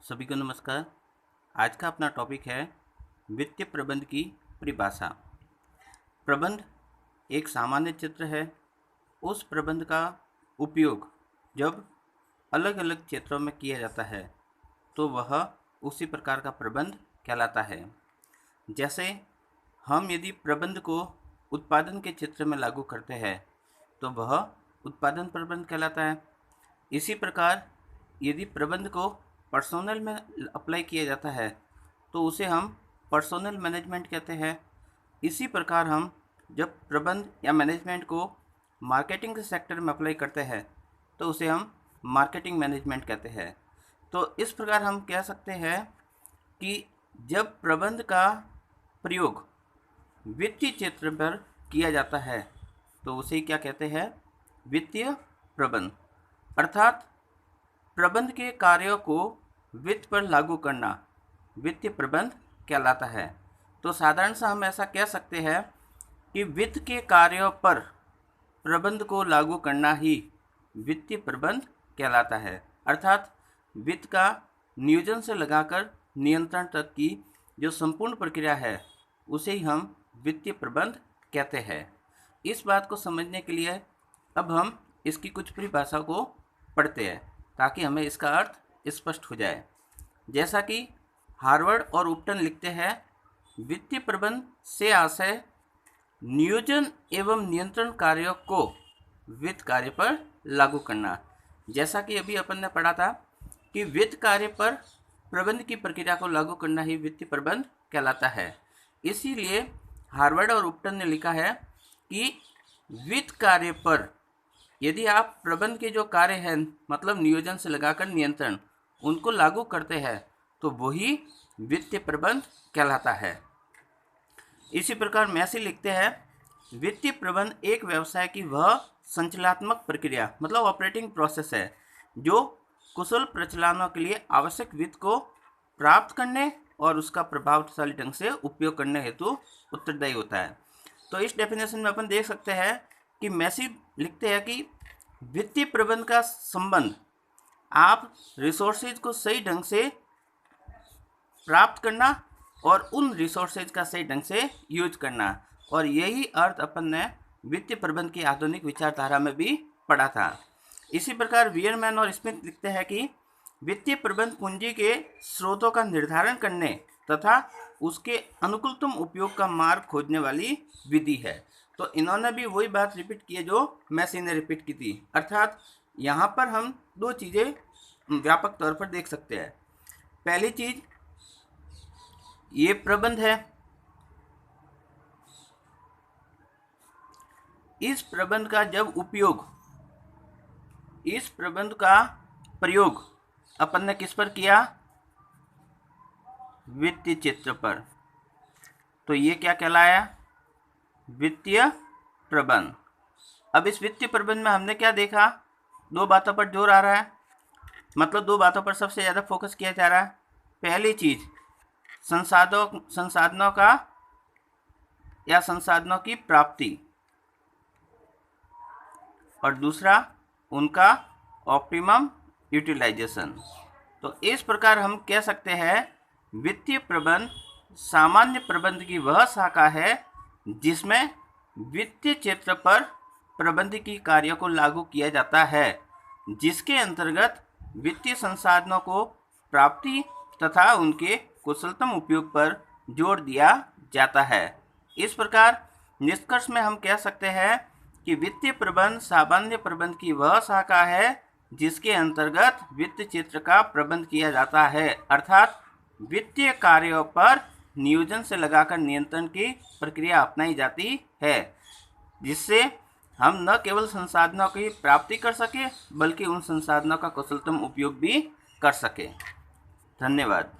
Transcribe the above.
सभी को नमस्कार। आज का अपना टॉपिक है वित्तीय प्रबंध की परिभाषा। प्रबंध एक सामान्य चित्र है। उस प्रबंध का उपयोग जब अलग अलग क्षेत्रों में किया जाता है तो वह उसी प्रकार का प्रबंध कहलाता है। जैसे हम यदि प्रबंध को उत्पादन के क्षेत्र में लागू करते हैं तो वह उत्पादन प्रबंध कहलाता है। इसी प्रकार यदि प्रबंध को पर्सोनल में अप्लाई किया जाता है तो उसे हम पर्सोनल मैनेजमेंट कहते हैं। इसी प्रकार हम जब प्रबंध या मैनेजमेंट को मार्केटिंग के सेक्टर में अप्लाई करते हैं तो उसे हम मार्केटिंग मैनेजमेंट कहते हैं। तो इस प्रकार हम कह सकते हैं कि जब प्रबंध का प्रयोग वित्तीय क्षेत्र पर किया जाता है तो उसे क्या कहते हैं? वित्तीय प्रबंध। अर्थात प्रबंध के कार्यों को वित्त पर लागू करना वित्तीय प्रबंध कहलाता है। तो साधारण सा हम ऐसा कह सकते हैं कि वित्त के कार्यों पर प्रबंध को लागू करना ही वित्तीय प्रबंध कहलाता है। अर्थात वित्त का नियोजन से लगाकर नियंत्रण तक की जो संपूर्ण प्रक्रिया है उसे ही हम वित्तीय प्रबंध कहते हैं। इस बात को समझने के लिए अब हम इसकी कुछ परिभाषा को पढ़ते हैं ताकि हमें इसका अर्थ स्पष्ट हो जाए। जैसा कि हार्वर्ड और उपटन लिखते हैं, वित्तीय प्रबंध से आशय नियोजन एवं नियंत्रण कार्यों को वित्त कार्य पर लागू करना। जैसा कि अभी अपन ने पढ़ा था कि वित्त कार्य पर प्रबंध की प्रक्रिया को लागू करना ही वित्तीय प्रबंध कहलाता है। इसीलिए हार्वर्ड और उपटन ने लिखा है कि वित्त कार्य पर यदि आप प्रबंध के जो कार्य हैं मतलब नियोजन से लगाकर नियंत्रण उनको लागू करते हैं तो वही वित्तीय प्रबंध कहलाता है। इसी प्रकार मैसी लिखते हैं, वित्तीय प्रबंध एक व्यवसाय की वह संचालनात्मक प्रक्रिया मतलब ऑपरेटिंग प्रोसेस है जो कुशल प्रचालनों के लिए आवश्यक वित्त को प्राप्त करने और उसका प्रभावशाली ढंग से उपयोग करने हेतु उत्तरदायी होता है। तो इस डेफिनेशन में अपन देख सकते हैं कि मैसी लिखते हैं कि वित्तीय प्रबंध का संबंध आप रिसोर्सेज को सही ढंग से प्राप्त करना और उन रिसोर्सेज का सही ढंग से यूज करना, और यही अर्थ अपन ने वित्तीय प्रबंध की आधुनिक विचारधारा में भी पढ़ा था। इसी प्रकार वियरमैन और स्मिथ लिखते हैं कि वित्तीय प्रबंध पूंजी के स्रोतों का निर्धारण करने तथा उसके अनुकूलतम उपयोग का मार्ग खोजने वाली विधि है। तो इन्होंने भी वही बात रिपीट की है जो मैसी ने रिपीट की थी। अर्थात यहाँ पर हम दो चीज़ें व्यापक तौर पर देख सकते हैं। पहली चीज ये प्रबंध है, इस प्रबंध का जब उपयोग इस प्रबंध का प्रयोग अपन ने किस पर किया? वित्तीय क्षेत्र पर। तो ये क्या कहलाया? वित्तीय प्रबंध। अब इस वित्तीय प्रबंध में हमने क्या देखा? दो बातों पर जोर आ रहा है, मतलब दो बातों पर सबसे ज़्यादा फोकस किया जा रहा है। पहली चीज संसाधनों का या संसाधनों की प्राप्ति, और दूसरा उनका ऑप्टिमम यूटिलाइजेशन। तो इस प्रकार हम कह सकते हैं वित्तीय प्रबंध सामान्य प्रबंध की वह शाखा है जिसमें वित्तीय क्षेत्र पर प्रबंधकीय कार्यों को लागू किया जाता है, जिसके अंतर्गत वित्तीय संसाधनों को प्राप्ति तथा उनके कुशलतम उपयोग पर जोर दिया जाता है। इस प्रकार निष्कर्ष में हम कह सकते हैं कि वित्तीय प्रबंध सामान्य प्रबंध की वह शाखा है जिसके अंतर्गत वित्तीय क्षेत्र का प्रबंध किया जाता है। अर्थात वित्तीय कार्यों पर नियोजन से लगाकर नियंत्रण की प्रक्रिया अपनाई जाती है, जिससे हम न केवल संसाधनों की प्राप्ति कर सके बल्कि उन संसाधनों का कुशलतम उपयोग भी कर सके। धन्यवाद।